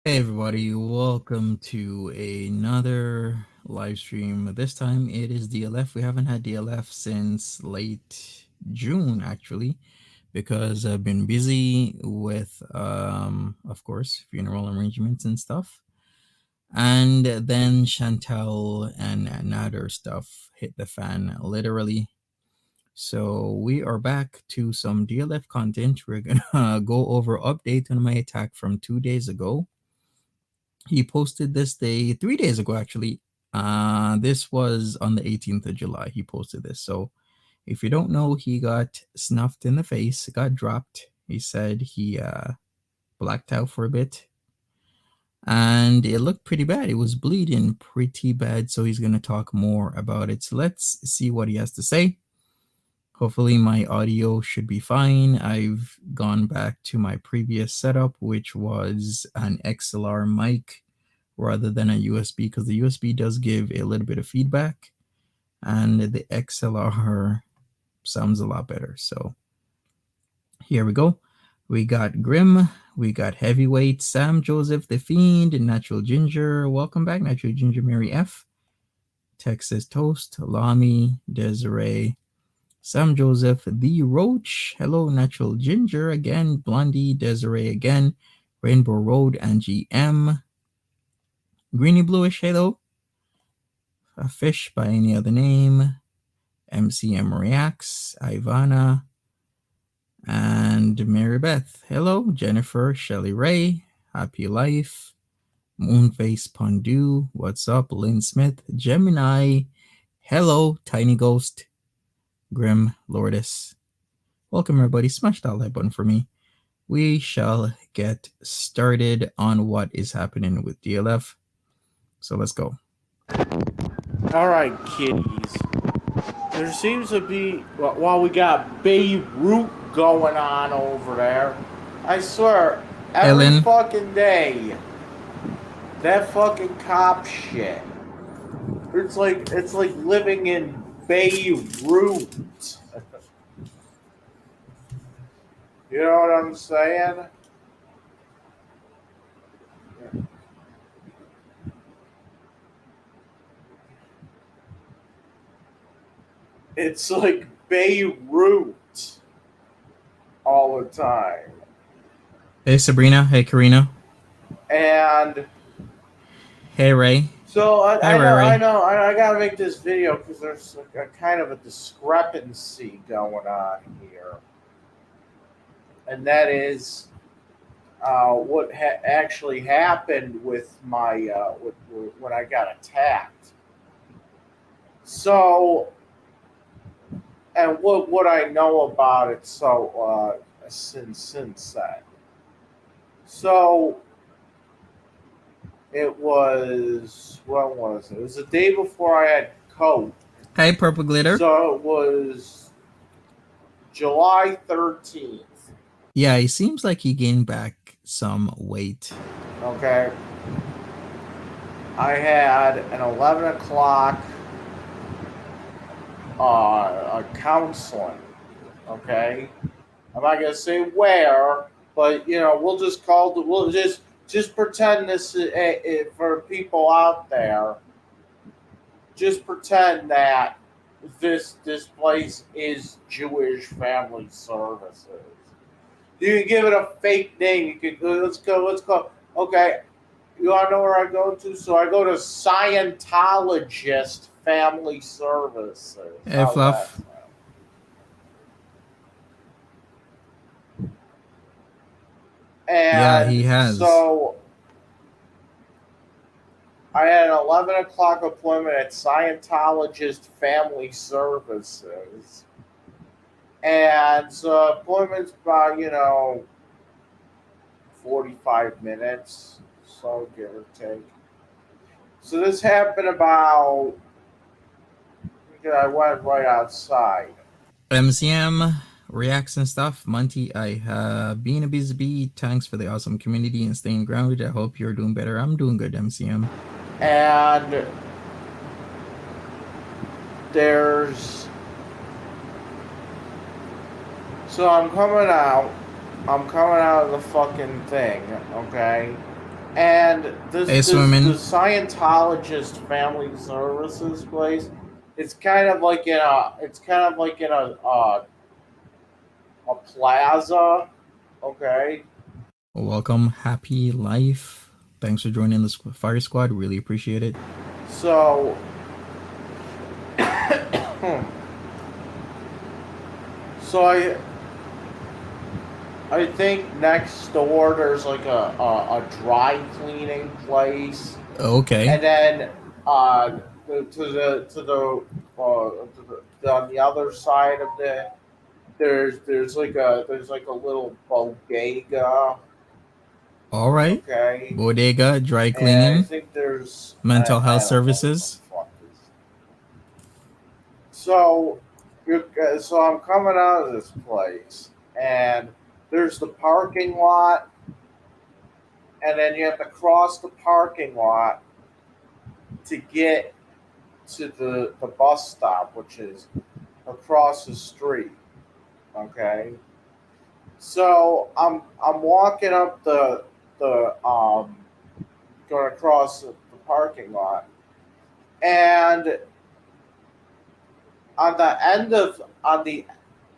Hey everybody, welcome to another live stream. This time it is DLF. We haven't had DLF since late June actually, because I've been busy with of course funeral arrangements and stuff. And then Chantel and Nader stuff hit the fan literally. So we are back to some DLF content. We're gonna go over update on my attack from 2 days ago. He posted this day 3 days ago, actually. This was on the 18th of July. He posted this. So if you don't know, he got snuffed in the face, got dropped. He said he blacked out for a bit, and it looked pretty bad. It was bleeding pretty bad. So he's going to talk more about it. So let's see what he has to say. Hopefully my audio should be fine. I've gone back to my previous setup, which was an XLR mic rather than a USB, because the USB does give a little bit of feedback and the XLR sounds a lot better. So here we go. We got Grim, we got Heavyweight, Sam Joseph, The Fiend, Natural Ginger. Welcome back, Natural Ginger, Mary F. Texas Toast, Lami, Desiree, Sam Joseph, The Roach. Hello, Natural Ginger again, Blondie, Desiree again, Rainbow Road, and GM. Greeny Bluish, hello. A Fish by any other name, MCM Reacts, Ivana, and Mary Beth. Hello, Jennifer, Shelly Ray, Happy Life, Moonface Pondu, what's up, Lynn Smith, Gemini, hello, Tiny Ghost, Grim Lourdes. Welcome everybody, smash that like button for me. We shall get started on what is happening with DLF. So let's go. Alright, kiddies. There seems to be, while we got Beirut going on over there, I swear, every Ellen. fucking day, that fucking cop shit. It's like living in Beirut. You know what I'm saying? It's like Beirut all the time. Hey Sabrina, hey Karina. And hey Ray. so Hi Ray. I gotta make this video because there's a kind of a discrepancy going on here, and that is what actually happened with my when I got attacked. So, and what I know about it since then. So it was, what was it? It was the day before I had COVID. Hi Purple Glitter. So it was July 13th. Yeah, it seems like he gained back some weight. Okay. I had an 11 o'clock a counseling. Okay. I'm not gonna say where, but we'll just pretend this for people out there. Just pretend that this place is Jewish Family Services. You can give it a fake name. You can let's go. Okay, you want to know where I go to? So I go to Scientologist Family Services. Hey Fluff. And yeah, he has. So I had an 11 o'clock appointment at Scientologist Family Services. And so appointment's about, 45 minutes, so give or take. So this happened about, I went right outside. MCM reacts and stuff. Monty, I have been a busy bee. Thanks for the awesome community and staying grounded. I hope you're doing better. I'm doing good, MCM. And there's, so I'm coming out of the fucking thing, okay? And Hey, the swimming. Scientologist Family Services place, it's kind of like in a plaza. Okay, Welcome. Happy life. Thanks for joining the fire squad. Really appreciate it. so so I think next door there's like a dry cleaning place, Okay. and then uh, on the other side of there's like a little bodega. All right. Okay, Bodega, dry and I cleaning, think there's mental I health don't know what the services. fuck is. So so I'm coming out of this place, and there's the parking lot, and then you have to cross the parking lot to get to the bus stop, which is across the street. Okay, so I'm walking up the going across the parking lot, and on the end of on the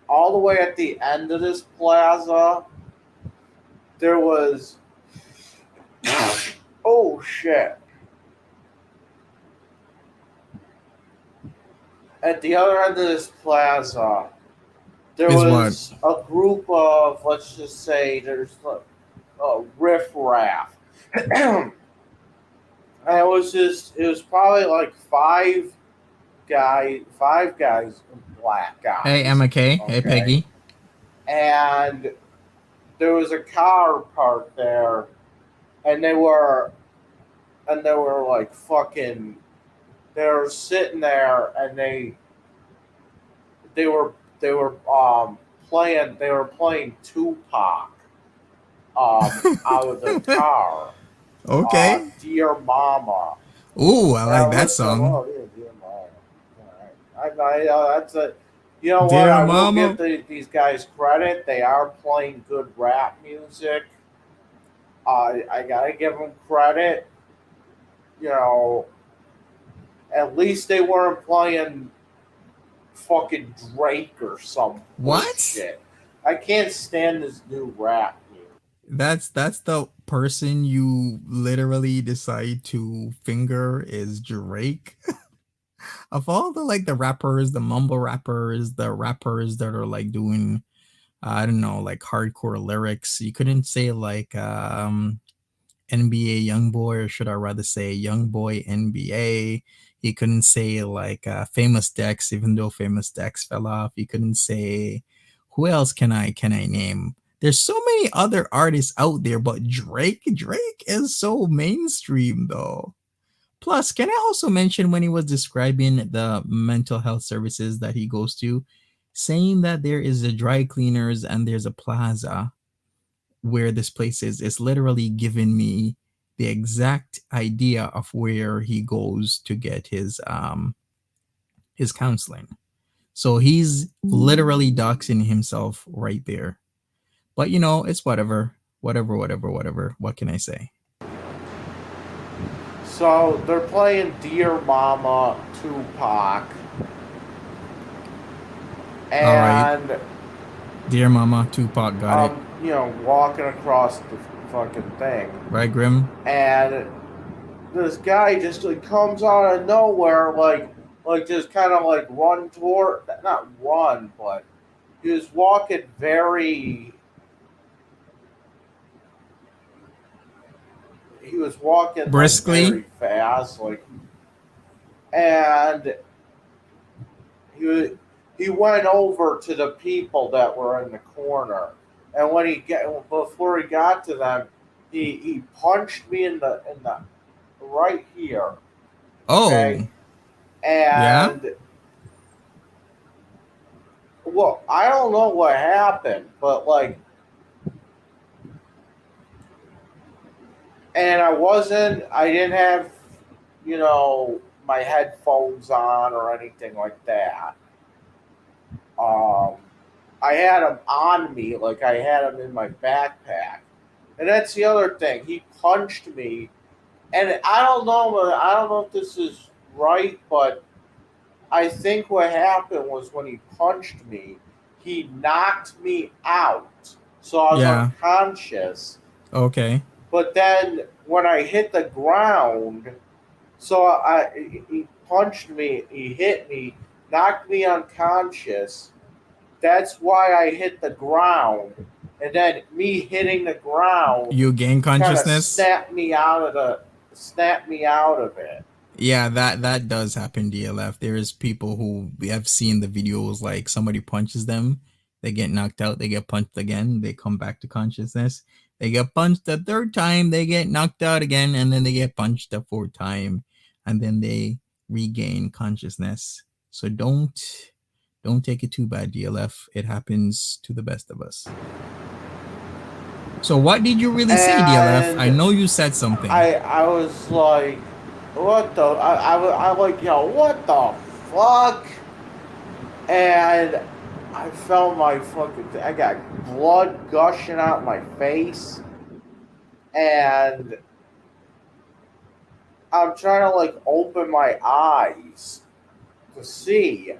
all the way at the end of this plaza, there was oh shit. At the other end of this plaza, there Is what? was a group of, let's just say, there's a riff raff. And it was probably like five guys, black Hey, guys, Emma K. Hey, okay? Peggy. And there was a car parked there, and they were like fucking, they were sitting there, and they were they were playing Tupac out of the car, Okay. Dear Mama. Ooh, I And I like that looked at, song. oh yeah, Dear Mama. All right. That's a, you know what? Dear I will give Mama. these guys credit. They are playing good rap music. I gotta give them credit. You know, at least they weren't playing fucking Drake or some What? bullshit. I can't stand this new rap music. That's the person you literally decide to finger is Drake. Of all the like the rappers, the mumble rappers, the rappers that are like doing I don't know, like hardcore lyrics, you couldn't say like NBA young boy, or should I rather say young boy NBA. You couldn't say like famous Dex, even though famous Dex fell off. You couldn't say who else can I name? There's so many other artists out there, but Drake is so mainstream though. Plus, can I also mention when he was describing the mental health services that he goes to, saying that there is a dry cleaners and there's a plaza where this place is literally giving me the exact idea of where he goes to get his counseling. So he's literally doxing himself right there. But you know, it's whatever. Whatever. What can I say? So they're playing Dear Mama Tupac, All right. and Dear Mama, Tupac got it. walking across the fucking thing, Right, Grim? and this guy just like comes out of nowhere, like just kind of like run toward, not run, but he was walking he was walking like very Briskly. fast, like, and he he went over to the people that were in the corner, and when before he got to them, he punched me in the right here. Okay, Oh, yeah? and well, I don't know what happened, but like, and I didn't have, my headphones on or anything like that. Um, I had them on me, like I had them in my backpack, And that's the other thing. He punched me, and I don't know if this is right, but I think what happened was when he punched me, he knocked me out, so I was Yeah. unconscious. Okay. But then when I hit the ground, so he punched me, he hit me, knocked me unconscious. That's why I hit the ground, and then me hitting the ground You gain kind of consciousness. snapped me out of it. Yeah, that does happen, DLF. There's people who we have seen the videos like somebody punches them, they get knocked out, they get punched again, they come back to consciousness. They get punched a third time, they get knocked out again, and then they get punched a fourth time, and then they regain consciousness. So don't take it too bad, DLF. It happens to the best of us. So what did you really say, DLF? I And know you said something. I was like, what the? I like, what the fuck? And I felt my fucking, I got blood gushing out my face, and I'm trying to like open my eyes to see,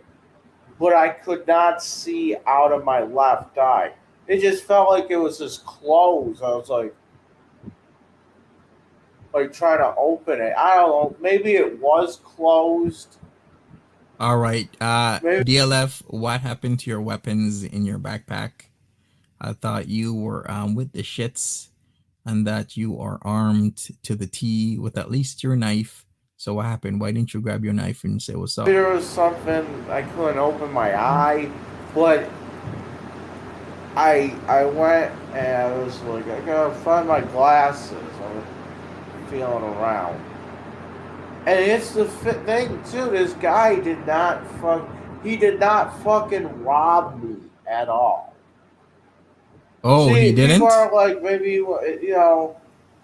but I could not see out of my left eye. It just felt like it was just closed. I was like trying to open it. I don't know. Maybe it was closed. All right. Maybe DLF, what happened to your weapons in your backpack? I thought you were with the shits and that you are armed to the T with at least your knife. So what happened? Why didn't you grab your knife and say what's up? there was something I couldn't open my eye, but I went and I was like, I gotta find my glasses. I was feeling around, and it's the thing too. This guy did not He did not fucking rob me at all. Oh, he See, people didn't? are like, maybe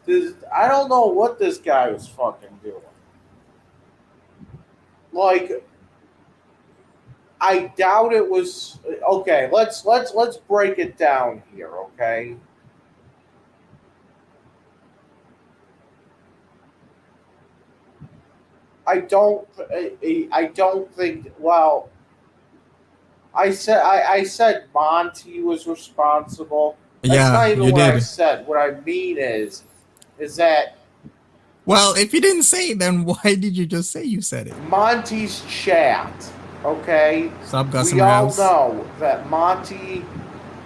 this. I don't know what this guy was fucking doing. Like, I doubt it was okay. Let's break it down here. Okay, I don't. I don't think. Well, I said Monty was responsible. That's Yeah, not even you what I did. said. What I mean is that Well, if you didn't say it, then why did you just say you said it? Monty's chat. Okay, Sup, we Gussamer all House? know that Monty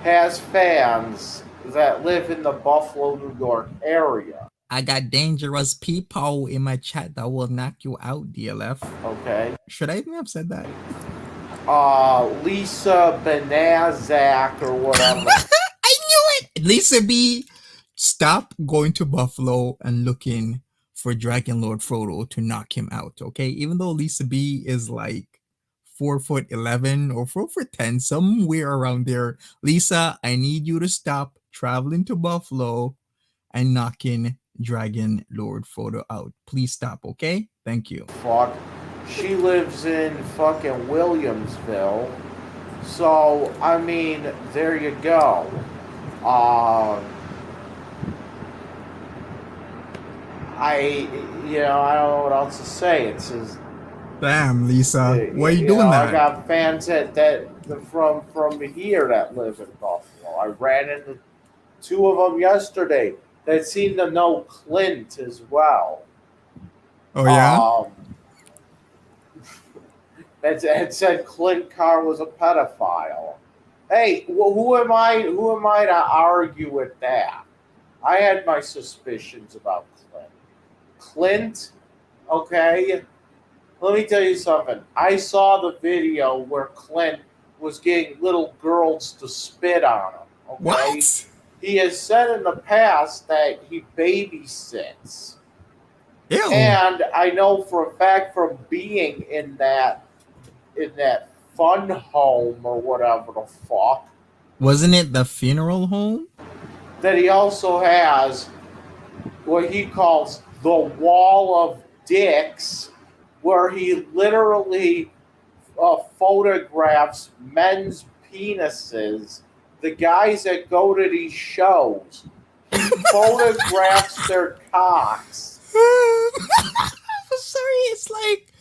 has fans that live in the Buffalo, New York area. I got dangerous people in my chat that will knock you out, DLF. Okay, Should I even have said that? Lisa Benazak or whatever. I knew it. Lisa B, stop going to Buffalo and looking for Dragon Lord Frodo to knock him out. Okay, even though Lisa B is like 4'11" or 4'10", somewhere around there. Lisa, I need you to stop traveling to Buffalo and knocking Dragon Lord Frodo out. Please stop. Okay, thank you. Fuck. She lives in fucking Williamsville. So, I mean, there you go. Um, I, I don't know what else to say. It's just, Damn, Lisa, why are you doing I that? got fans that from here that live in Buffalo. I ran into two of them yesterday that seem to know Clint as well. Oh yeah. Um, that said Clint Carr was a pedophile. Hey, who am I? Who am I to argue with that? I had my suspicions about Clint. Clint, okay. Let me tell you something. I saw the video where Clint was getting little girls to spit on him. Okay, What? he has said in the past that he babysits, Ew. and I know for a fact from being in that fun home or whatever the fuck Wasn't it the funeral home? that he also has what he calls the wall of dicks, where he literally photographs men's penises. The guys that go to these shows, he photographs their cocks. I'm sorry. It's like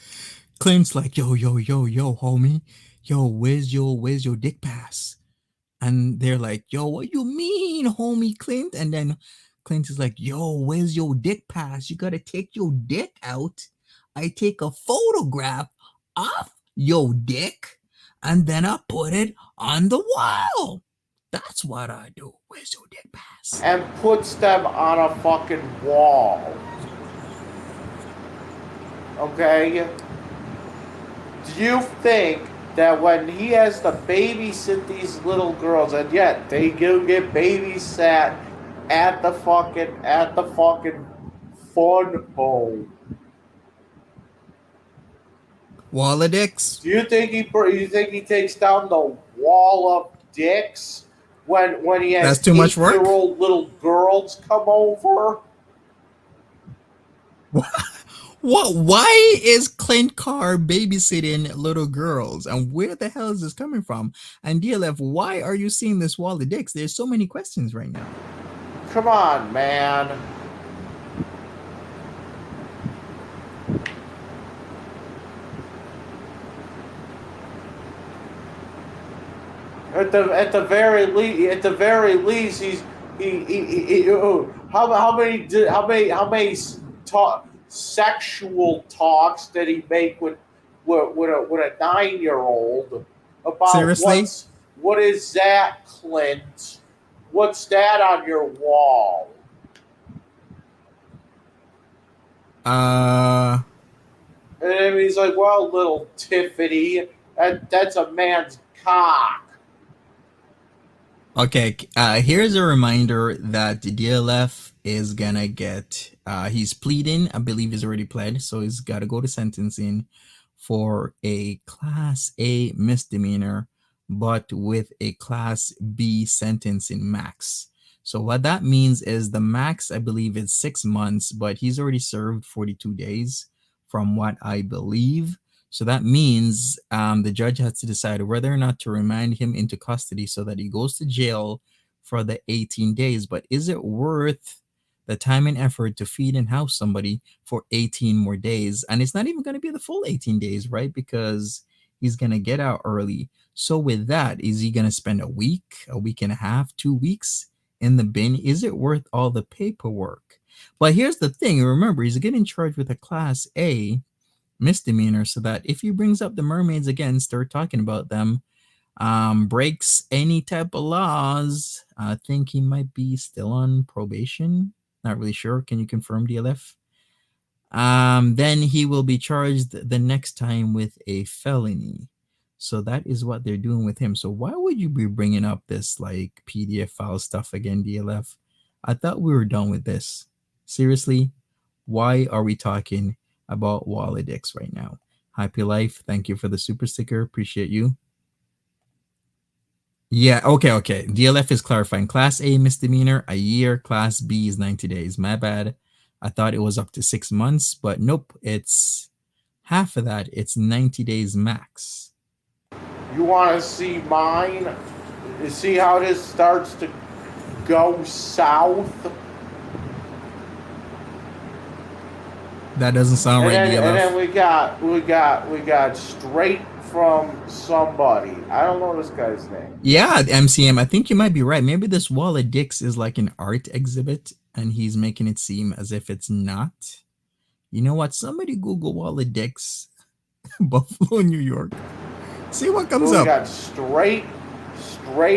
Clint's like, yo, homie, yo, where's your dick pass? And they're like, yo, what you mean, homie Clint? And then Clint is like, yo, where's your dick pass? You gotta take your dick out. I take a photograph of your dick and then I put it on the wall. That's what I do. Where's your dick pass? And puts them on a fucking wall. Okay? Do you think that when he has to babysit these little girls, and yet they do get babysat at the fucking fun home? Wall of dicks. Do you think he takes down the wall of dicks when he That's has too much work. 8-year-old little girls come over? What? Why is Clint Carr babysitting little girls? And where the hell is this coming from? And DLF, why are you seeing this wall of dicks? There's so many questions right now. Come on, man. At the very least, how many sexual talks did he make with a 9-year-old about Seriously? what is that, Clint? What's that on your wall? Uh, And then he's like, well, little Tiffany, that's a man's cock. okay. Here's a reminder that DLF is gonna get. He's pleading. I believe he's already pled, so he's got to go to sentencing for a Class A misdemeanor, but with a Class B sentencing max. So what that means is the max, I believe, is 6 months, but he's already served 42 days, from what I believe. So that means the judge has to decide whether or not to remand him into custody so that he goes to jail for the 18 days. But is it worth the time and effort to feed and house somebody for 18 more days? And it's not even going to be the full 18 days, right? Because he's going to get out early. So with that, is he going to spend a week and a half, 2 weeks in the bin? Is it worth all the paperwork? But here's the thing. Remember, he's getting charged with a Class A misdemeanor, so that if he brings up the mermaids again, start talking about them, breaks any type of laws, I think he might be still on probation. Not really sure. Can you confirm, DLF? Then he will be charged the next time with a felony. So that is what they're doing with him. So why would you be bringing up this like PDF file stuff again, DLF? I thought we were done with this. Seriously, why are we talking about Wally Dix right now? Happy Life, thank you for the super sticker. Appreciate you. Yeah, okay. DLF is clarifying. Class A misdemeanor, a year. Class B is 90 days. My bad. I thought it was up to 6 months, but nope, it's half of that. It's 90 days max. You want to see mine? You see how this starts to go south? That doesn't sound right, DLF. And then we got straight from somebody. I don't know this guy's name. Yeah, MCM. I think you might be right. Maybe this wall of dicks is like an art exhibit, and he's making it seem as if it's not. You know what? Somebody Google wall of dicks, Buffalo, New York. See what comes up. We got straight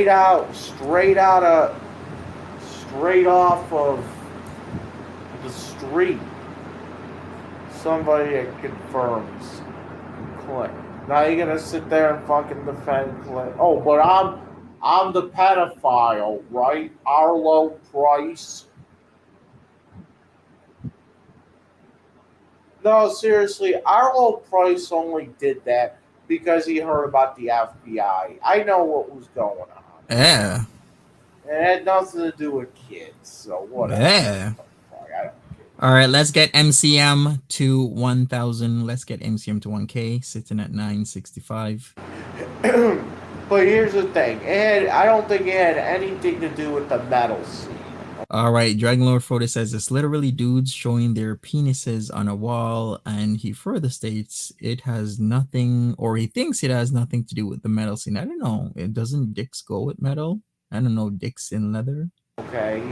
off of the street. Somebody that confirms Clint. Now you're gonna sit there and fucking defend Clint. Oh, but I'm the pedophile, right? Arlo Price. No, seriously, Arlo Price only did that because he heard about the FBI. I know what was going on. Yeah. It had nothing to do with kids, so whatever. Yeah. All right, let's get MCM to 1,000. Let's get MCM to 1K, sitting at 965. But here's the thing. I don't think it had anything to do with the metal scene. All right, Dragon Lord Frodo says it's literally dudes showing their penises on a wall, and he further states it has nothing, or he thinks it has nothing to do with the metal scene. I don't know. It doesn't dicks go with metal? I don't know. Dicks in leather. Okay.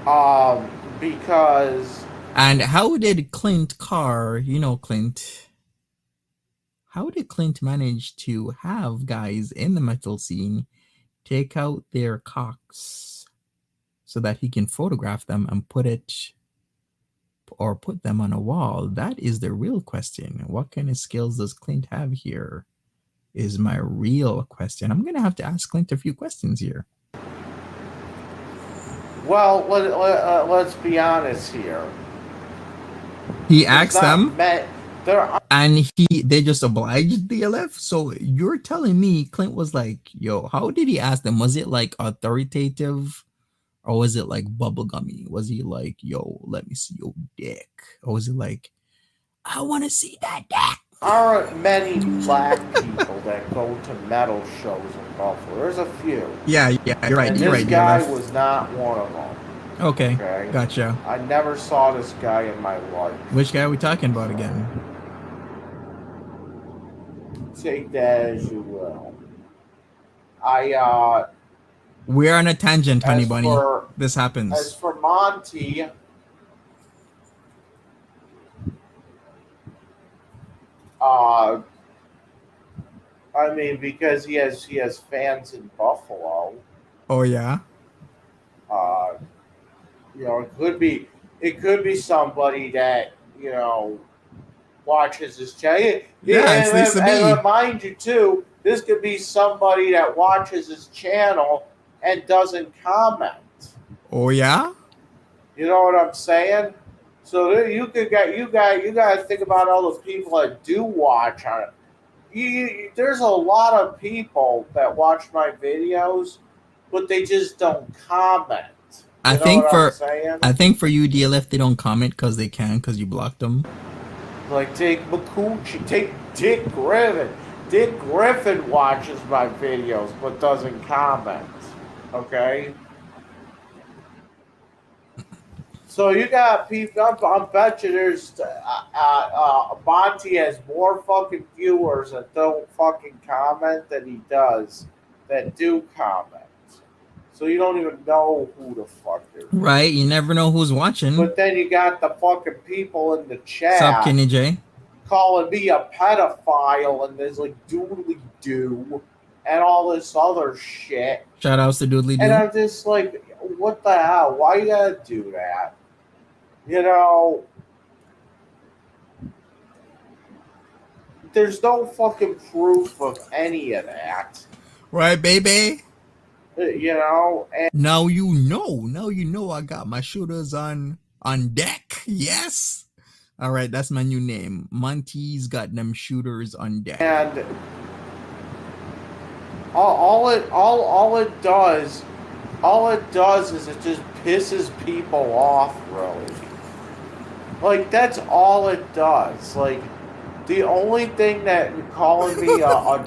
Um, because And how did Clint Carr, Clint, how did Clint manage to have guys in the metal scene take out their cocks so that he can photograph them and put them on a wall? That is the real question. What kind of skills does Clint have here? Is my real question. I'm gonna have to ask Clint a few questions here. well, let's be honest here. He There's asked not them, met there are and they just obliged the LF. So you're telling me Clint was like, "Yo, how did he ask them? Was it like authoritative, or was it like bubblegummy? Was he like, yo, let me see your dick, or was it like, I want to see that dick?" aren't many black people that go to metal shows in Buffalo. There's a few. Yeah, you're right. And You're this right, guy DLF. was not one of them. Okay, Okay? gotcha. I never saw this guy in my life. Which guy are we talking about again? Take that as you will. I We're on a tangent, honey as bunny. for This as happens. for Monty, uh I mean because he has fans in Buffalo, Oh yeah. uh it could be somebody that, watches this channel. Yeah, it's Lisa And B. mind you, too, this could be somebody that watches his channel and doesn't comment. Oh yeah. You know what I'm saying? So there, you got to think about all the people that do watch on it. There's a lot of people that watch my videos, but they just don't comment. I You know what think I'm for saying? I think for you, DLF, they don't comment because they can, because you blocked them. Like take McCoochie, take Dick Griffin. Dick Griffin watches my videos but doesn't comment. Okay? So you got people, I bet you there's, Monty has more fucking viewers that don't fucking comment than he does that do comment. So you don't even know who the fuck they're. Right? You never know who's watching. But then you got the fucking people in the Sup, chat Kenny J? calling me a pedophile and there's like doodly doo and all this other shit. Shout outs to Doodly And Doo. I'm just like, what the hell? Why you gotta do that? You know, there's no fucking proof of any of that. Right, baby? And Now you know. Now you know I got my shooters on deck. Yes. All right, that's my new name. Monty's got them shooters on deck. and all it does is it just pisses people off, really. Like that's all it does. Like the only thing that you're calling me a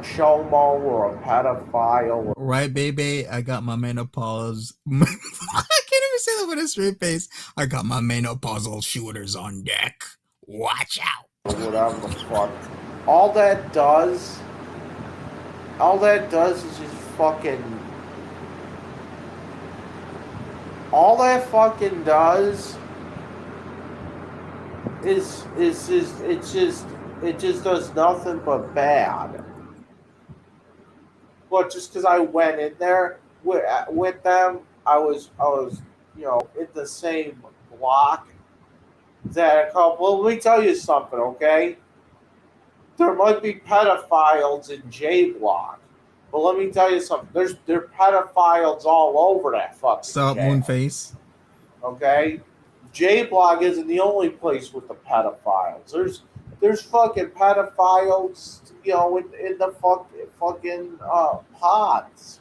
chomo or a pedophile. Right, baby? I got my menopause. I can't even say that with a straight face. I got my menopausal shooters on deck. Watch out. Or whatever the fuck. All that does, all that does is just fucking. All that fucking does is it just does nothing but bad. But just because I went in there with them, I was in the same block that a couple. Well, let me tell you something, okay? There might be pedophiles in J Block, but let me tell you something. There are pedophiles all over that fucking Sup, jail. Moonface? Okay, J Block isn't the only place with the pedophiles. There's fucking pedophiles, in the fucking pods.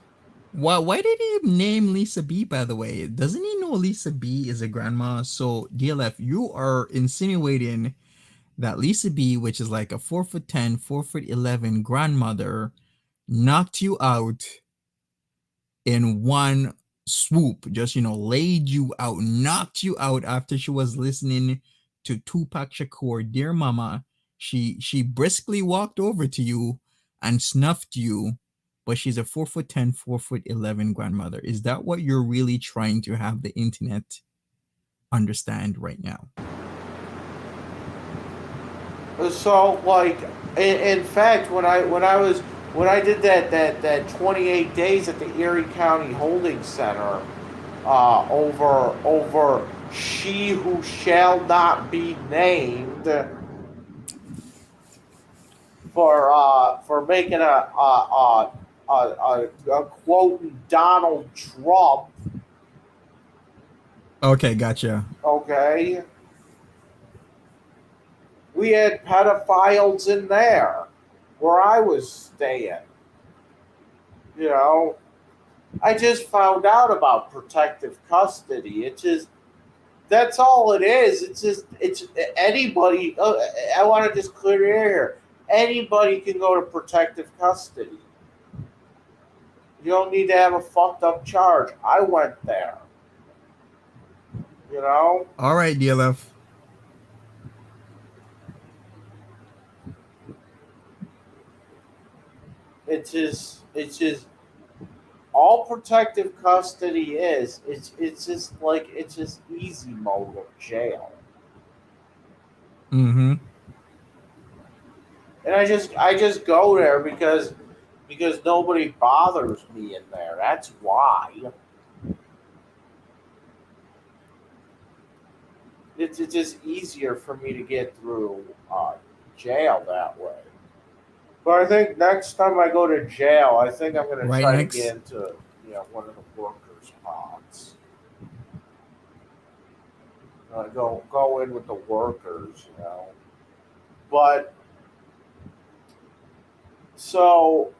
Why did he name Lisa B, by the way? Doesn't he know Lisa B is a grandma? So, DLF, you are insinuating that Lisa B, which is like a 4'10", 4'11" grandmother, knocked you out in one swoop, just laid you out, knocked you out after she was listening to Tupac Shakur, Dear Mama. She briskly walked over to you and snuffed you, but she's a 4'10", 4'11" grandmother. Is that what you're really trying to have the internet understand right now? So like, in fact, when I did that 28 days at the Erie County Holding Center, over she who shall not be named, for making a quoting Donald Trump. Okay, gotcha. Okay, we had pedophiles in there where I was staying. You know, I just found out about protective custody. It just That's all it is. It's anybody. I want to just clear the air here. Anybody can go to protective custody. You don't need to have a fucked up charge. I went there. You know, All right, DLF. it's just all protective custody is. It's just easy mode of jail. Mm-hmm. And I just go there because nobody bothers me in there. That's why. It's just easier for me to get through jail that way. But I think next time I go to jail, I think I'm going to Right try to get next. into one of the workers' pods. Go in with the workers. But so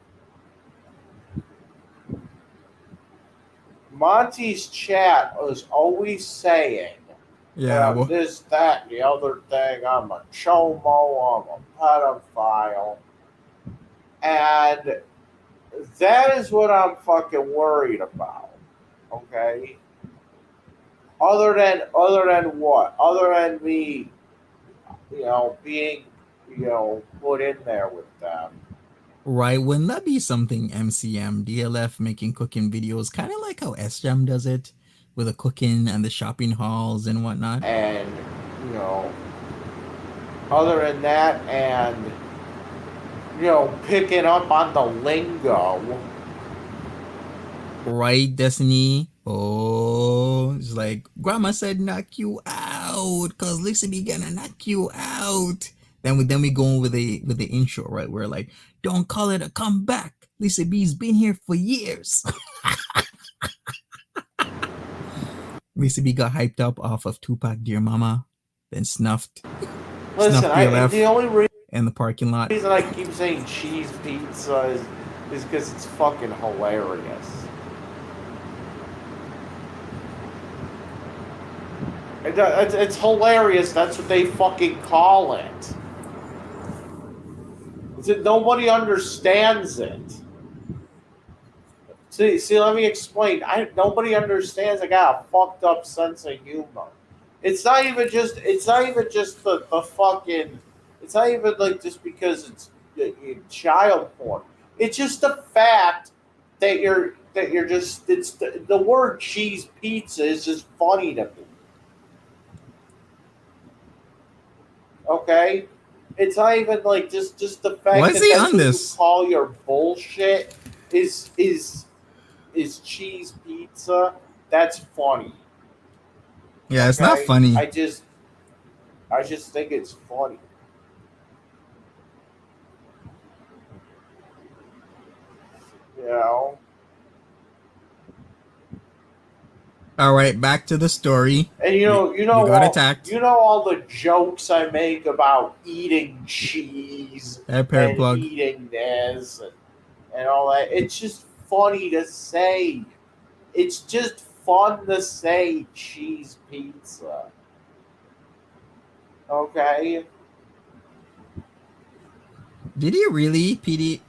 Monty's chat was always saying Yeah. this, that, and the other thing. I'm a chomo. I'm a pedophile, and that is what I'm fucking worried about. Okay. Other than what? Other than me, being, put in there with them. Right. Wouldn't that be something MCM, DLF making cooking videos, kind of like how SJAM does it with the cooking and the shopping halls and whatnot? And you know, other than that, and picking up on the lingo. Right, Destiny? Oh, it's like Grandma said knock you out because Lisa be gonna knock you out. Then we go on with the intro, right? We're like, don't call it a comeback. Lisa B's been here for years. Lisa B got hyped up off of Tupac Dear Mama, then Listen, snuffed the DLF only in the parking lot. reason I keep saying cheese pizza is because it's fucking hilarious. It's hilarious. That's what they fucking call it. Nobody understands it. See, let me explain. Nobody understands. I got a fucked up sense of humor. It's not even just the fucking. It's not even like just because it's child porn. It's just the fact that you're just. It's the word cheese pizza is just funny to me. Okay, it's not even like just the fact Was that he that's on what you this? call your bullshit is cheese pizza. That's funny. Yeah, it's not Okay, funny. I just think it's funny. You know, All right, back to the story. and We got attacked. all the jokes I make about eating cheese That parrot and plug. eating this and all that. It's just funny to say. It's just fun to say cheese pizza. Okay. Did you really, PD?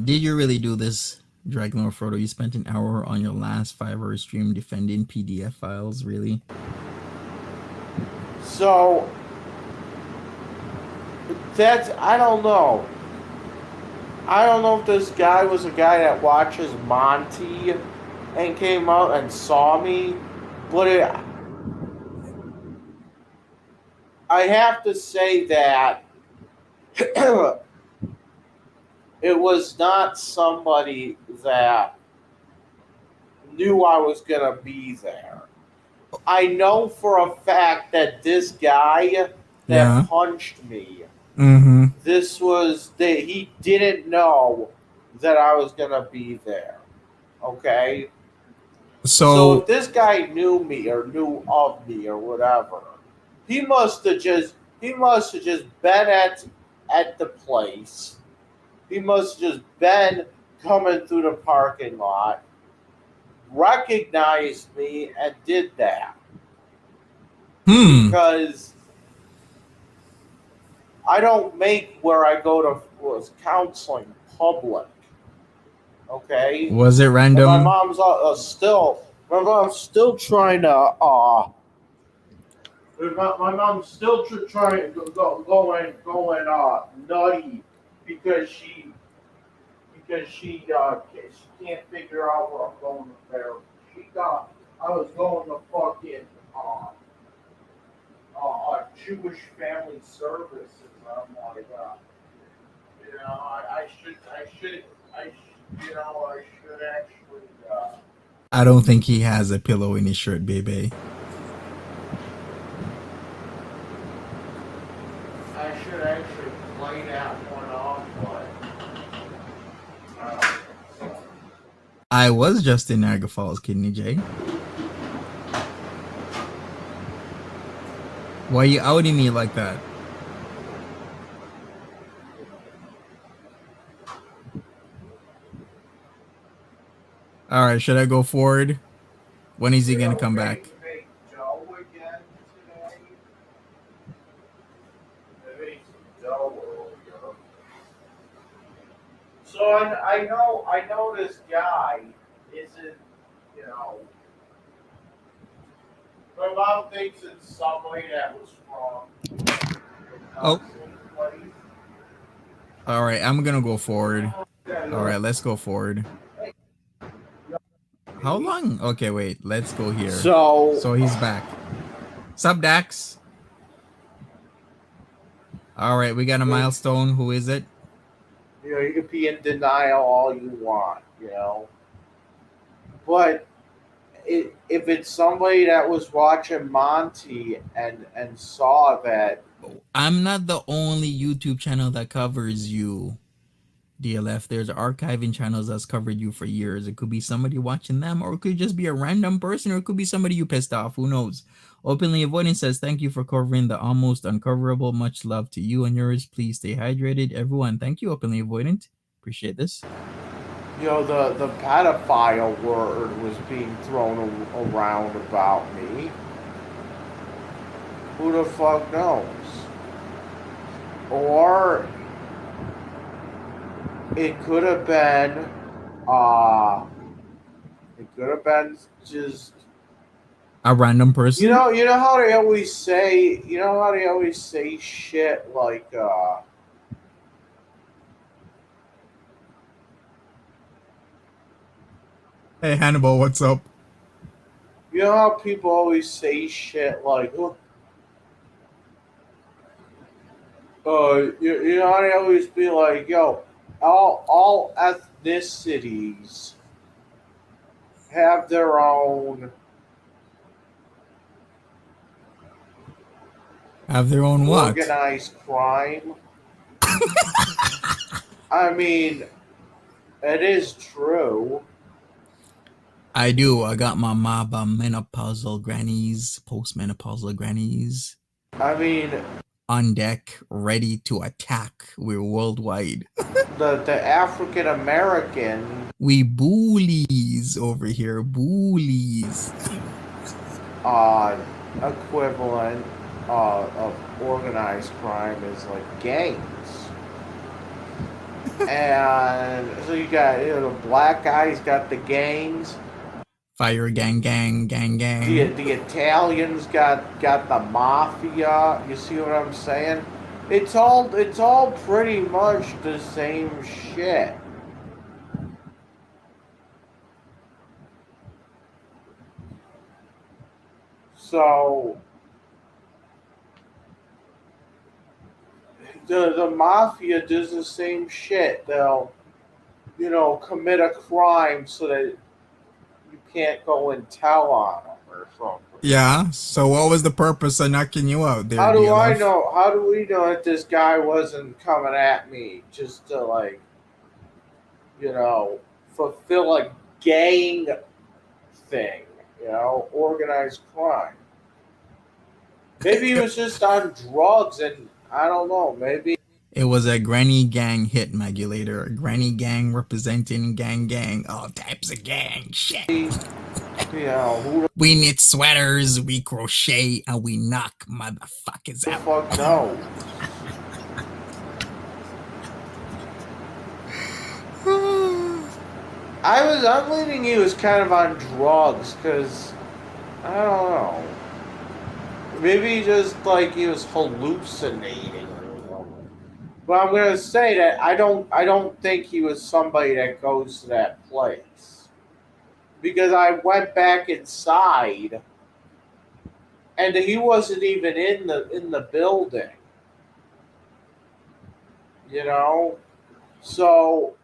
Did you really do this? Dragon Lord Frodo, you spent an hour on your last 5 hour stream defending PDF files, really? So that's I don't know. I don't know if this guy was a guy that watches Monty and came out and saw me, but I have to say that it was not somebody that knew I was going to be there. I know for a fact that this guy that Yeah. punched me, Mm-hmm. this was that he didn't know that I was going to be there. Okay? So So if this guy knew me or knew of me or whatever, he must have just been at the place. He must have just been coming through the parking lot, recognized me, and did that hmm. because I don't make where I go to was counseling public. Okay, Was it and random? my mom's still trying to my mom's still trying going nutty because she can't figure out where I'm going to therapy. She thought I was going to fucking Jewish family services. I'm like, I should actually. I don't think he has a pillow in his shirt, baby. I should actually play that one off, but I was just in Niagara Falls, Kidney J. Why you outing me like that? All right, should I go forward? When is he gonna come back? make Joe again today. Maybe Joe earlier. So I know this guy isn't, you know, my mom thinks it's somebody that was from the Oh, counseling place. all right. I'm gonna go forward. All right, let's go forward. How long? Okay, wait. Let's go here. So, So he's back. Sub Dax. All right, we got a milestone. Who is it? you can be in denial all you want, but if it's somebody that was watching Monty and saw that, I'm not the only YouTube channel that covers you, DLF. There's archiving channels that's covered you for years. It could be somebody watching them, or it could just be a random person, or it could be somebody you pissed off. Who knows? Openly Avoiding says, thank you for covering the almost uncoverable. Much love to you and yours. Please stay hydrated. Everyone, thank you, Openly Avoidant. Appreciate this. the pedophile word was being thrown around about me. Who the fuck knows? Or it could have been, uh, it could have been just, A random person? you know how they always say, shit like, Hey, Hannibal, what's up? you know how people always say shit like, you know how they always be like, yo, all ethnicities have their own Have their own what? organized crime. I mean, it is true. I do. I got my mob of menopausal grannies, postmenopausal grannies I mean, on deck, ready to attack. We're worldwide. the African American We bullies over here. Bullies. uh, equivalent of organized crime is like gangs. And so you got the black guys got the gangs. Fire gang, gang, gang, gang. The Italians got the mafia. You see what I'm saying? It's all pretty much the same shit. So the mafia does the same shit. They'll commit a crime so that you can't go and tell on them or something. Yeah. So what was the purpose of knocking you out there, How do I DLF? know? How do we know that this guy wasn't coming at me just to fulfill a gang thing? Organized crime. Maybe he was just on drugs, and I don't know. Maybe It was a granny gang hit magulator. A granny gang representing gang, all types of gang shit. who We knit sweaters, we crochet, and we knock motherfuckers the out. fuck knows? I'm leaning he was kind of on drugs because I don't know. Maybe he was hallucinating or something. But I'm gonna say that I don't think he was somebody that goes to that place because I went back inside and he wasn't even in the building. You know, so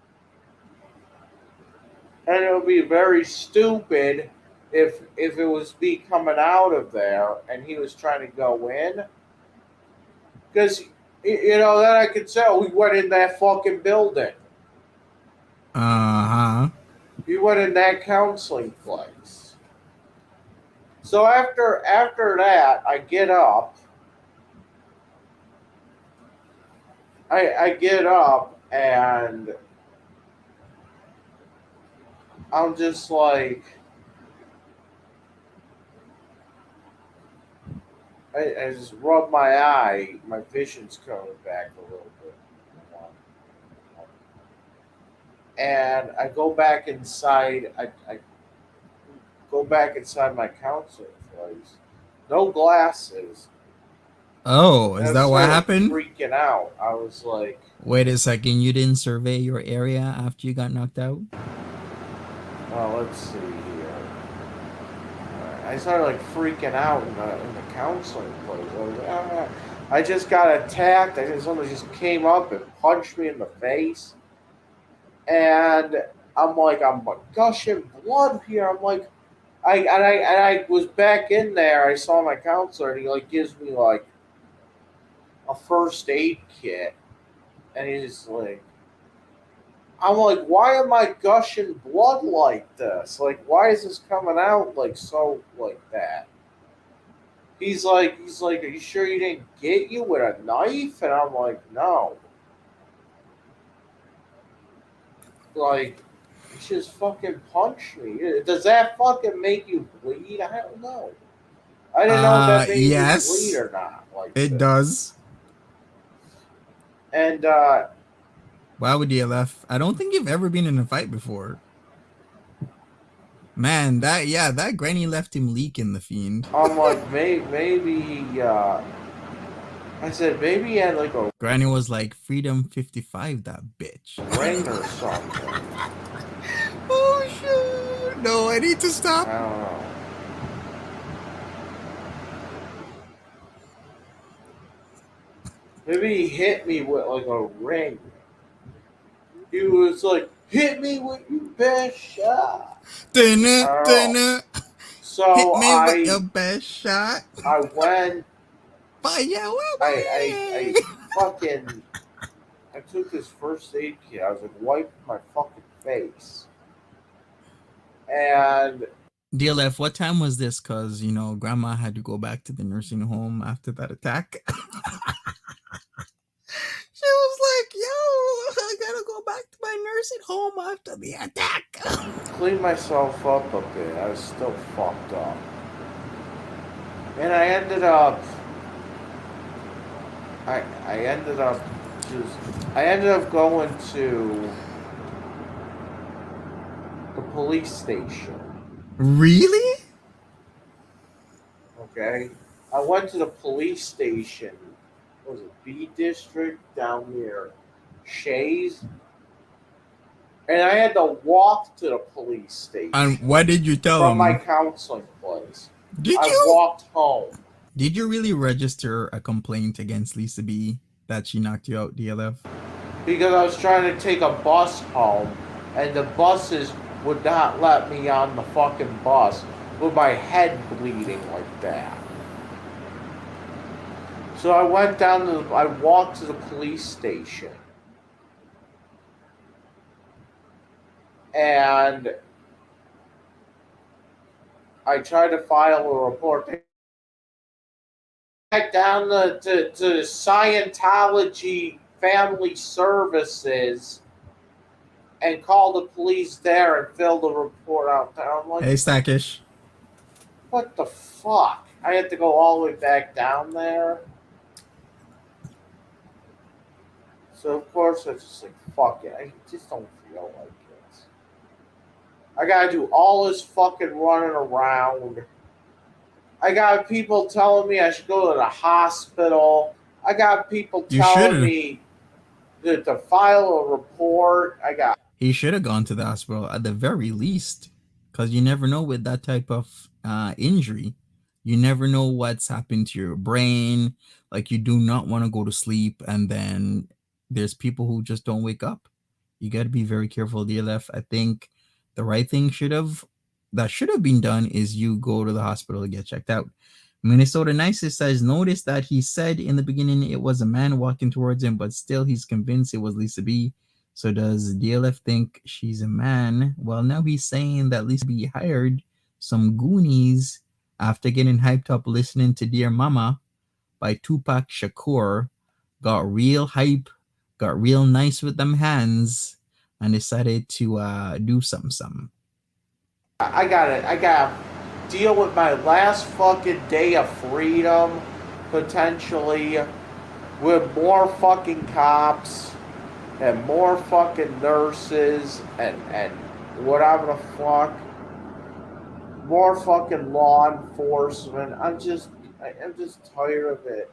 and it would be very stupid if it was me coming out of there and he was trying to go in because then I could say, oh, we went in that fucking building. Uh huh. We went in that counseling place. So after that, I get up. I get up and I'm just like I just rub my eye. My vision's coming back a little bit. And I go back inside. I go back inside my counseling place. No glasses. Oh, And is I that what started happened? freaking out. I was like, Wait a second, you didn't survey your area after you got knocked out? well, let's see here. I started freaking out in the counseling place. I was like, I just got attacked. Somebody just came up and punched me in the face. And I'm gushing blood here. I was back in there. I saw my counselor, and he gives me a first aid kit, and he's like, I'm like, why am I gushing blood like this? Why is this coming out so like that? He's like, are you sure you didn't get you with a knife? And I'm like, no. Like, you just fucking punched me. Does that fucking make you bleed? I don't know. I didn't know if that made me bleed Yes, or not like it this. does. And Why would DLF? I don't think you've ever been in a fight before. Man, that granny left him leaking the fiend. I'm like, maybe I said maybe he had a Granny was like, Freedom 55, that bitch. ring or something. Oh shit! No, I need to I stop. don't know. Maybe he hit me with a ring. He was like, hit me with your best shot. I Dinner, don't know. dinner. Hit So me with your best shot. I went. Fire I away. fucking I took this first aid kit. I was wiping my fucking face, and DLF, what time was this? Because, grandma had to go back to the nursing home after that attack. She was like, yo, I gotta go back to my nursing home after the attack. cleaned myself up a bit. I was still fucked up, and I ended up just I ended up going to the police station. Really? Okay, I went to the police station. What was it B district down near Shays? And I had to walk to the police And station what did you tell from my them? counseling place. Did I you? walked home Did you really register a complaint against Lisa B that she knocked you out, DLF? because I was trying to take a bus home, and the buses would not let me on the fucking bus with my head bleeding like that. So I walked to the police station, and I tried to file a report. Back down to Scientology Family Services and call the police there and fill the report out there. I'm like, Hey, Stackish. what the fuck? I had to go all the way back down there. So of course I was just like, fuck it. I just don't feel like it. I gotta do all this fucking running around. I got people telling me I should go to the hospital. I got people You telling should. me to file a report. I got He should have gone to the hospital at the very least, because you never know with that type of injury. You never know what's happened to your brain. Like, you do not want to go to sleep, and then there's people who just don't wake up. You got to be very careful, DLF. I think the right thing should have been done is you go to the hospital to get checked out. Minnesota Nicest says, notice that he said in the beginning it was a man walking towards him, but still he's convinced it was Lisa B. So does DLF think she's a man? Well, now he's saying that Lisa B hired some Goonies after getting hyped up listening to Dear Mama by Tupac Shakur, got real hype, got real nice with them hands, and decided to do something. I got it. I got to deal with my last fucking day of freedom, potentially, with more fucking cops and more fucking nurses and whatever the fuck, more fucking law enforcement. I'm just tired of it.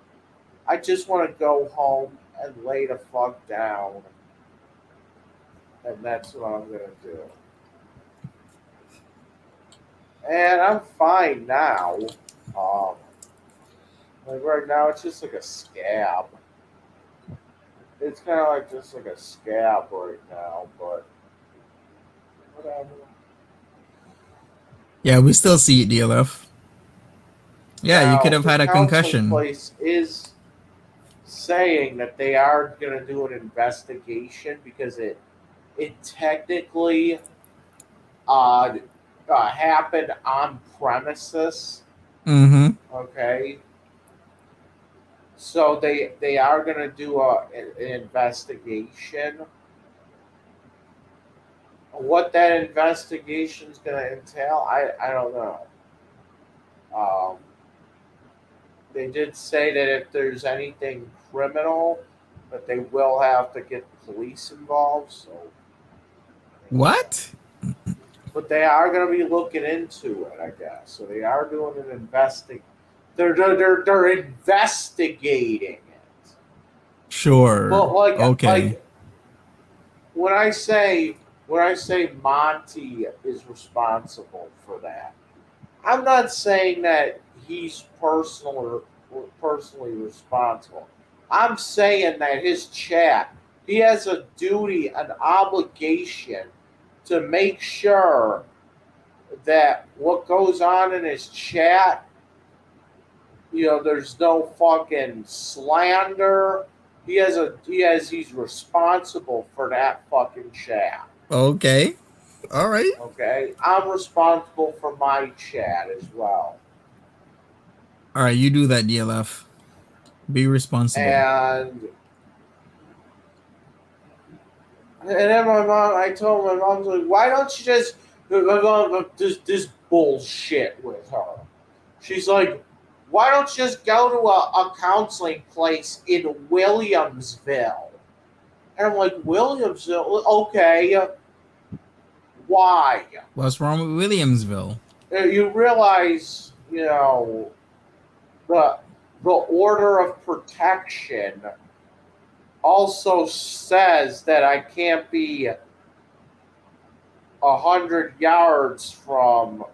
I just want to go home and lay the fuck down, and that's what I'm gonna do. And I'm fine now. Um, like right now, it's just like a scab. It's kind of like just like a scab right now, but whatever. Yeah, we still see it, DLF. Yeah, you could Now, have the had a counseling concussion. place is saying that they are going to do an investigation because it technically uh, happened on premises. Mm-hmm. Okay, so they are going to do an investigation. What that investigation is going to entail, I don't know. Um, they did say that if there's anything criminal, that they will have to get police involved. So, you know. What? But they are going to be looking into it, I guess. So they are doing an investing. They're investigating it. But Sure. Okay. like when I say Monty is responsible for that, I'm not saying that he's personally responsible. I'm saying that his chat, he has a duty, an obligation to make sure that what goes on in his chat, there's no fucking slander. He's responsible for that fucking chat. Okay. All right. Okay? I'm responsible for my chat as well. All right. You do that, DLF. Be responsible. And then I told my mom, like, why don't you just, my mom, this bullshit with her. She's like, why don't you just go to a counseling place in Williamsville? And I'm like, Williamsville? Okay, why? What's wrong with Williamsville? You realize, the the order of protection also says that I can't be 100 yards from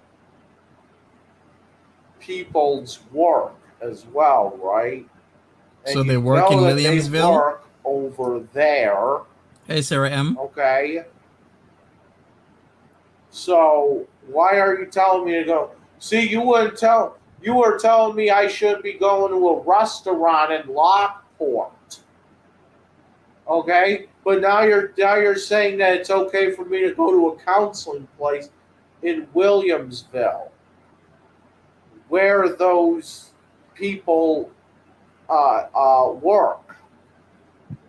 people's work as well, right? So And they you work know in that they Williamsville? work over there, Hey, Sarah M. okay? So why are you telling me to go? See, you wouldn't tell. You were telling me I should be going to a restaurant in Lockport, okay? But now you're saying that it's okay for me to go to a counseling place in Williamsville, where those people work.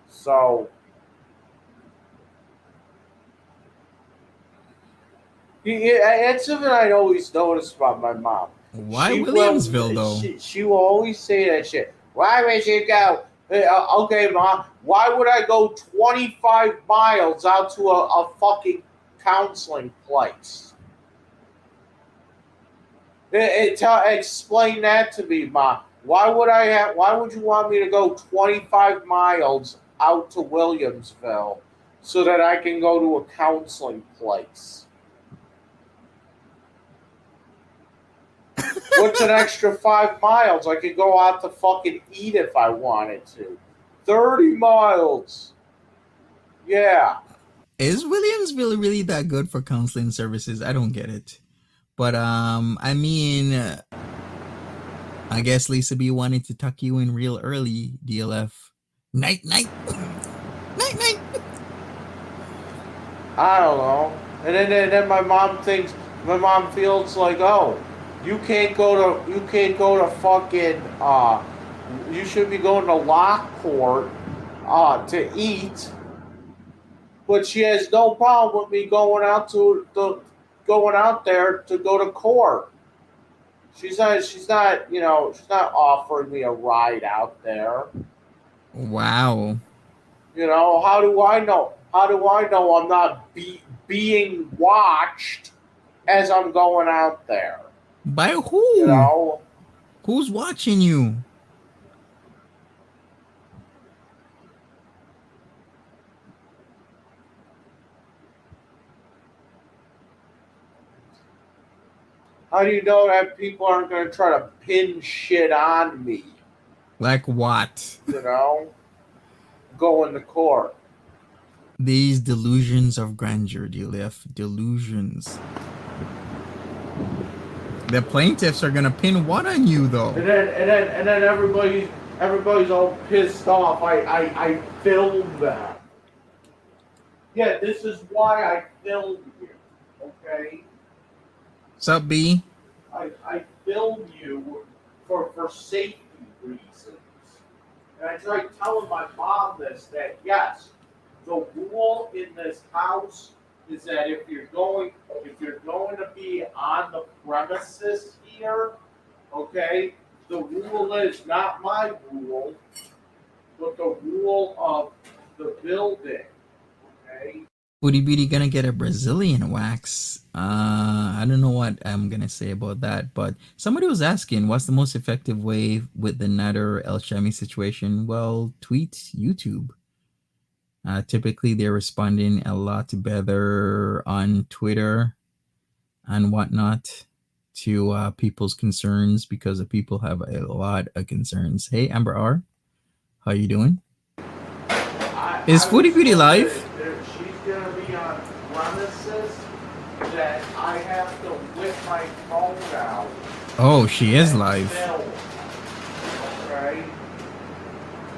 So it's something I always notice about my mom. Why She will Williamsville though? she will always say that shit. Why would you go? Okay, mom. Why would I go 25 miles out to a fucking counseling place? Explain that to me, mom. Why would I have? Why would you want me to go 25 miles out to Williamsville so that I can go to a counseling place? What's an extra 5 miles? I could go out to fucking eat if I wanted to. 30 miles. Yeah. Is Williamsville really that good for counseling services? I don't get it. But I mean, I guess Lisa B wanted to tuck you in real early, DLF. Night, night, night, night. I don't know. And then my mom feels like, oh, you can't go to fucking you should be going to Lockport to eat, but she has no problem with me going out there to go to court. She's not offering me a ride out there. Wow. How do I know? How do I know I'm not being watched as I'm going out there? By You who? know, Who's watching you? how do you know that people aren't going to try to pin shit on me? Like what? You know, going to court. These delusions of grandeur, DLF. Delusions. The plaintiffs are gonna pin what on you though? And then everybody's all pissed off. I filmed that. Yeah, this is why I filmed you. Okay. Sup, B? I filmed you for safety reasons. And I tried telling my mom this that yes, the rule in this house is that if you're going to be on the premises here, okay, the rule is not my rule, but the rule of the building. Okay. Booty Beauty gonna get a Brazilian wax. I don't know what I'm gonna say about that, but somebody was asking what's the most effective way with the Nader El Shami situation. Well, tweet YouTube. Typically, they're responding a lot better on Twitter and whatnot to people's concerns because the people have a lot of concerns. Hey, Amber R, how you doing? Is I Foodie was Beauty told that live? she's going to be on premises, that I have to whip my phone out Oh, she is and live. film. Okay?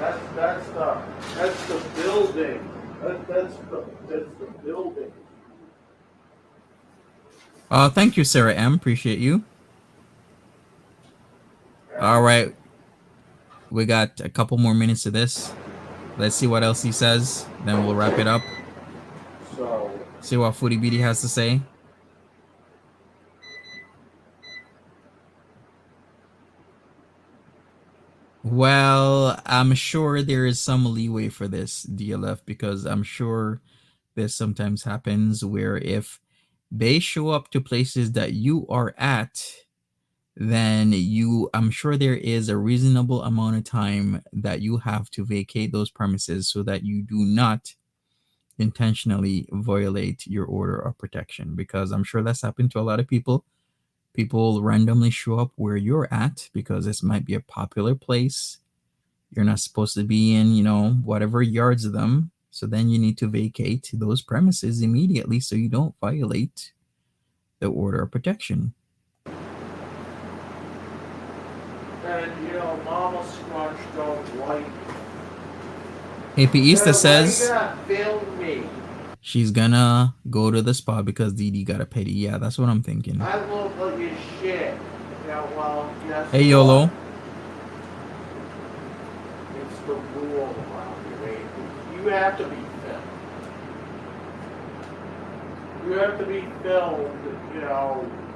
That's the building. That's the building. Thank you, Sarah M. Appreciate you. All Okay? right, we got a couple more minutes of this. Let's see what else he says. Then we'll wrap it up. So, See what Foodie Beauty has to say. Well, I'm sure there is some leeway for this DLF because I'm sure this sometimes happens where if they show up to places that you are at, then I'm sure there is a reasonable amount of time that you have to vacate those premises so that you do not intentionally violate your order of protection, because I'm sure that's happened to a lot of people. People randomly show up where you're at because this might be a popular place. You're not supposed to be in, whatever yards of them. So then you need to vacate those premises immediately so you don't violate the order of protection. And Mama Scrunch don't like. Hey, Easter Why you says gonna film me? she's gonna go to the spa because Dee Dee got a pity. Yeah, that's what I'm thinking. I look like a shit. Yeah, well, guess Hey, what? YOLO. It's the rule around here, baby. You have to be filmed. You have to be filmed,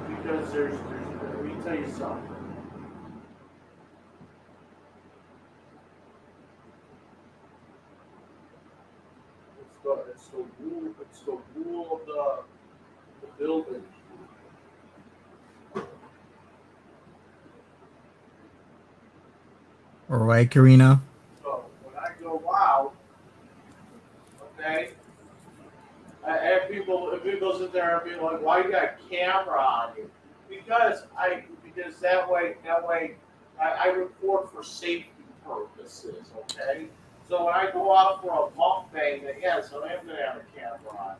because let me tell you something. It's the rule of the building. All right, Karina. So when I go out, okay, I have people sit there and be like, "Why you got a camera on you?" Because that way I record for safety purposes. Okay, so when I go out for a mukbang, then yes, I am gonna have a camera on.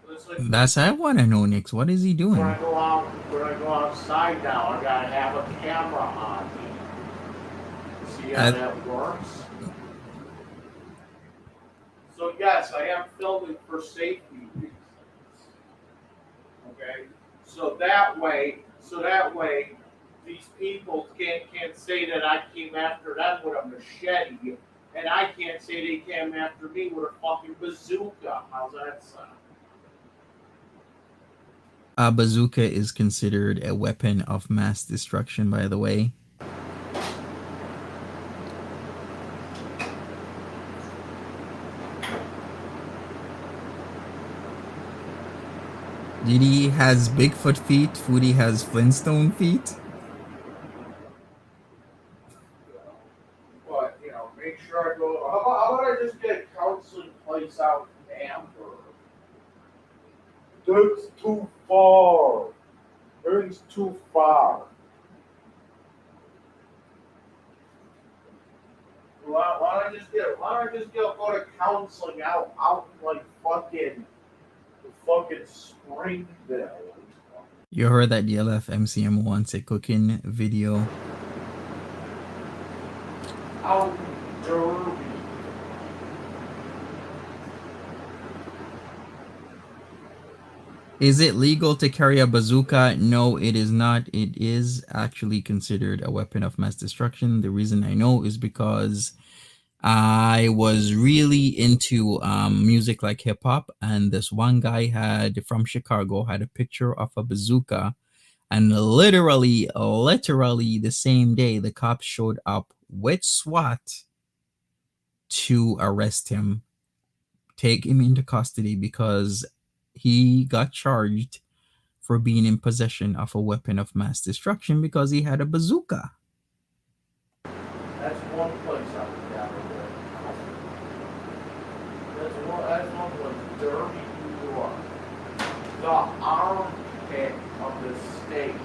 But it's like That's I want to know, Nix. What is he doing? when I go outside now, I gotta have a camera on me. See how Uh, that works? So yes, I am filming for safety reasons. Okay, so that way, these people can't say that I came after them with a machete, and I can't say they came after me with a fucking bazooka. How's that sound? a bazooka is considered a weapon of mass destruction, by the way. Didi has Bigfoot feet. Foodie has Flintstone feet. But make sure I go. How about I just get a counseling place out in Amber? That's too far. Everything's too far. Why don't I just go to counseling out in like fucking Springville? You heard that DLF MCM wants a cooking video. Out in Derby. Is it legal to carry a bazooka? No, it is not. It is actually considered a weapon of mass destruction. The reason I know is because I was really into music like hip hop, and this one guy from Chicago had a picture of a bazooka, and literally the same day, the cops showed up with SWAT to arrest him, take him into custody because he got charged for being in possession of a weapon of mass destruction because he had a bazooka. That's one place I would gather with. That's one place. Derby, New York. The armpit of the state.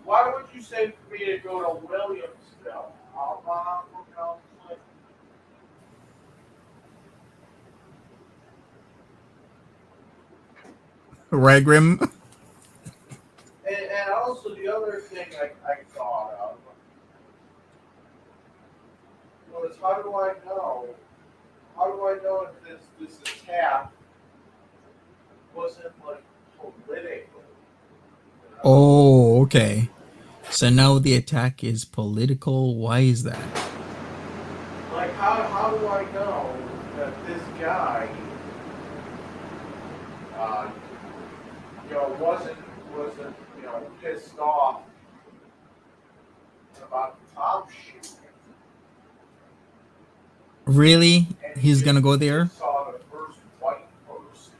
Why would you say for me to go to Williamsville? I'll run out for counseling. Ragrim. And also the other thing I thought of was how do I know? How do I know if this attack wasn't like political? Oh, okay. So now the attack is political. Why is that? Like how do I know that this guy uh, wasn't pissed off about the top shooting, Really? and He's gonna go he there? just saw the first white person.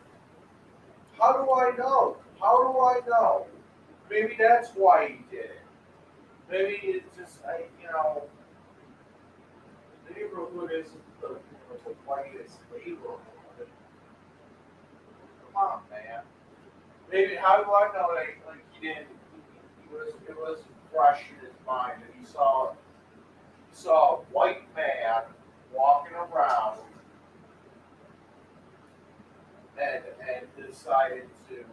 How do I know? How do I know? Maybe that's why he did it. Maybe it's just the neighborhood isn't the whitest neighborhood. Come on, man. Maybe how do I know that he didn't? It was fresh in his mind, and he saw a white man walking around, and decided to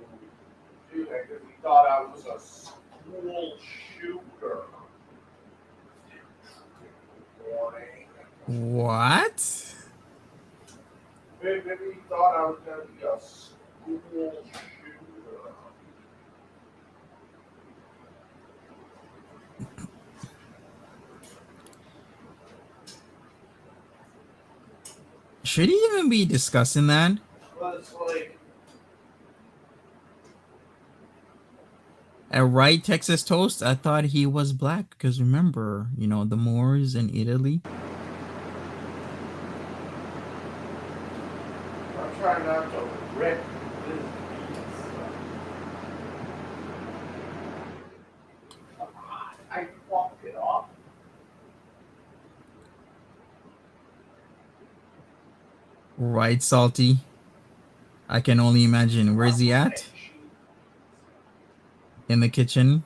do that because he thought I was a school shooter. Warning. What? Maybe he thought I was going to be a school shooter. Should he even be discussing that? But it's like, At right Texas Toast, I thought he was black because remember, the Moors in Italy. I'm trying not to rip this piece. Come on, I fucked it up. Right, Salty. I can only imagine. Where's he at? In the kitchen.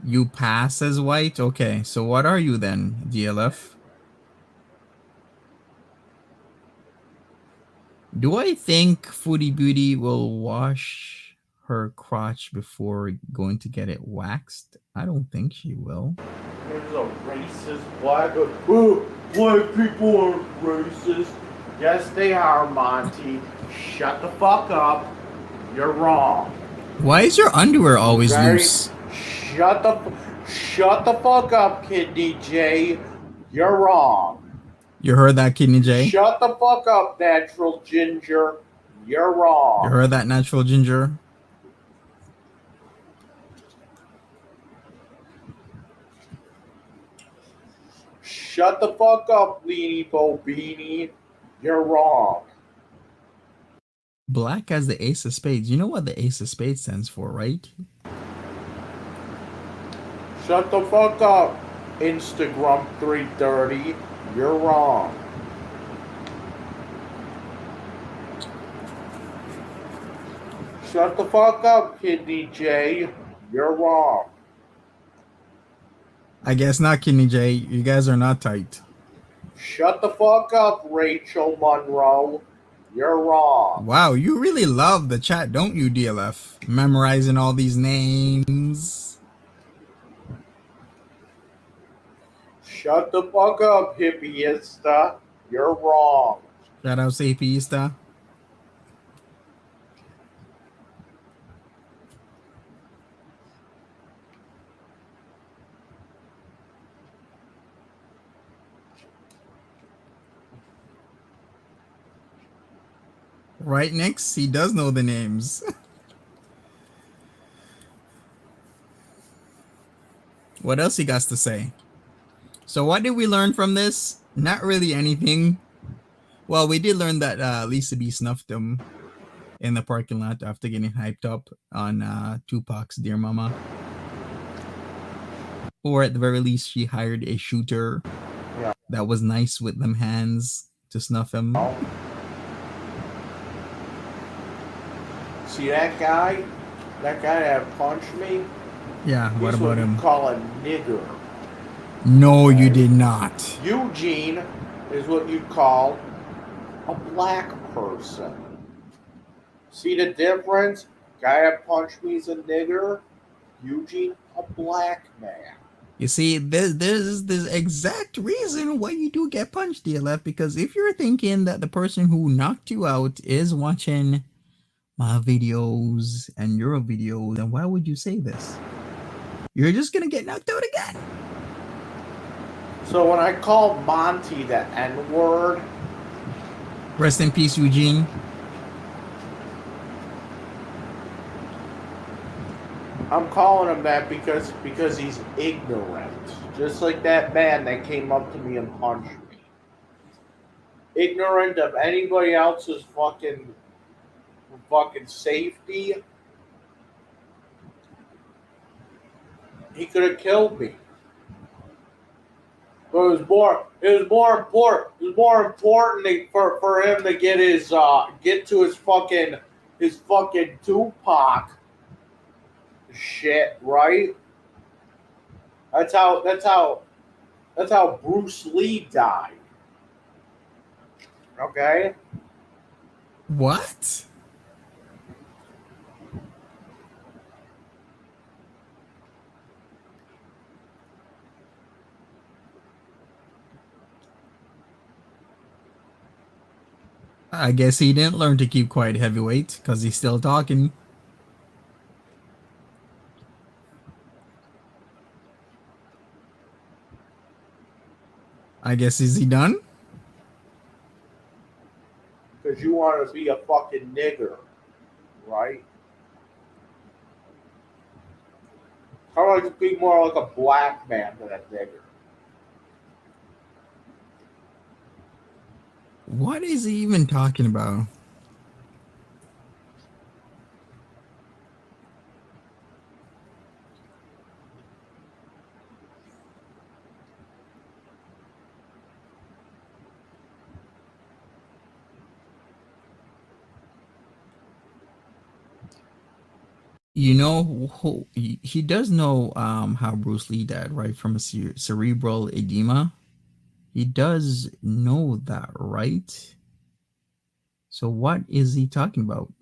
You pass as white? Okay, so what are you then, DLF? Do I think Foodie Beauty will wash her crotch before going to get it waxed? I don't think she will. There's a racist black. Oh, white people are racist. Yes, they are, Monty. Shut the fuck up. You're wrong. Why is your underwear always Okay? loose? Shut the fuck up, Kidney J. You're wrong. You heard that, Kidney J? Shut the fuck up, Natural Ginger. You're You wrong. heard that, Natural Ginger? Shut the fuck up, Leanie Bo Beanie. You're wrong. Black has the Ace of Spades. You know what the Ace of Spades stands for, right? Shut the fuck up, Instagram 330. You're wrong. Shut the fuck up, Kidney J. You're wrong. I guess not, Kidney J. You guys are not tight. Shut the fuck up, Rachel Monroe. You're wrong. Wow, you really love the chat, don't you, DLF? Memorizing all these names. Shut the fuck up, hippieista. You're wrong. Shout out Sapiista. Right, Nix? He does know the names. What else he got to say? So what did we learn from this? Not really anything. Well, we did learn that Lisa B snuffed him in the parking lot after getting hyped up on Tupac's Dear Mama. Or at the very least, she hired a shooter that was nice with them hands to snuff him. See that guy? That guy that punched me? Yeah, what He's about him? You call a nigger. No, you did not. Eugene is what you call a black person. See the difference? Guy that punched me is a nigger. Eugene, a black man. You see, there's this exact reason why you do get punched, DLF, because if you're thinking that the person who knocked you out is watching my videos and your videos, then why would you say this? You're just gonna get knocked out again. So when I call Monty the N-word, Rest in peace, Eugene. I'm calling him that because he's ignorant. Just like that man that came up to me and punched me. Ignorant of anybody else's fucking safety. He could have killed me. But it was more important for him to get to his fucking Tupac shit, right? That's how that's how that's how Bruce Lee died. Okay? What? I guess he didn't learn to keep quiet, heavyweight, because he's still talking. I guess, is he done? Because you want to be a fucking nigger, right? How about you be more like a black man than a nigger? What is he even talking about? You know, he does know how Bruce Lee died, right? From a cerebral edema. He does know that, right? So what is he talking about?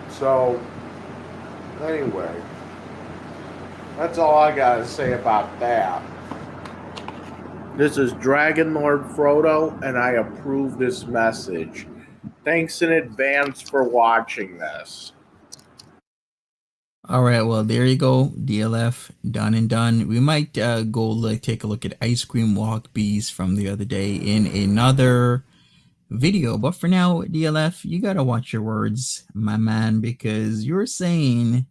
So, anyway, that's all I gotta say about that. This is Dragon Lord Frodo, and I approve this message. Thanks in advance for watching this. All right, well, there you go. DLF, done and done. We might go take a look at Ice Cream Walk Bees from the other day in another video. But for now, DLF, you gotta watch your words, my man, because you're saying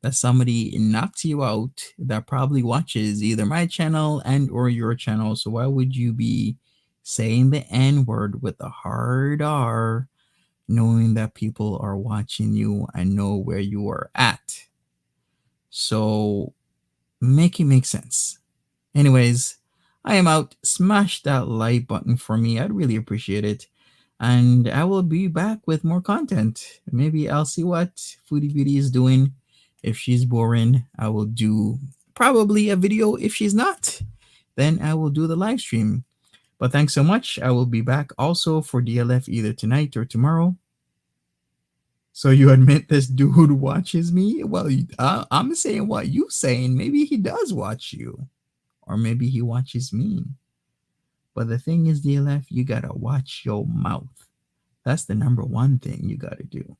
that somebody knocks you out that probably watches either my channel and or your channel. So why would you be saying the N word with a hard R, knowing that people are watching you and know where you are at? So make it make sense. Anyways, I am out. Smash that like button for me. I'd really appreciate it. And I will be back with more content. Maybe I'll see what Foodie Beauty is doing. If she's boring, I will do probably a video. If she's not, then I will do the live stream. But thanks so much. I will be back also for DLF either tonight or tomorrow. So you admit this dude watches me? Well, I'm saying what you saying. Maybe he does watch you, or maybe he watches me. But the thing is, DLF, you gotta watch your mouth. That's the number one thing you gotta do,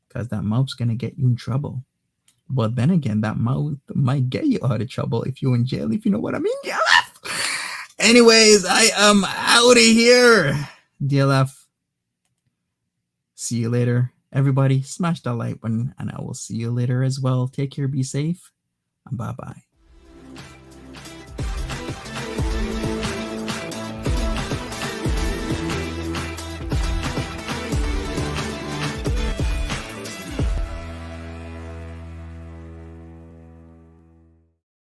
because that mouth's gonna get you in trouble. But then again, that mouth might get you out of trouble if you're in jail, if you know what I mean, DLF. Anyways, I am out of here, DLF. See you later. Everybody, smash that like button, and I will see you later as well. Take care, be safe, and bye bye.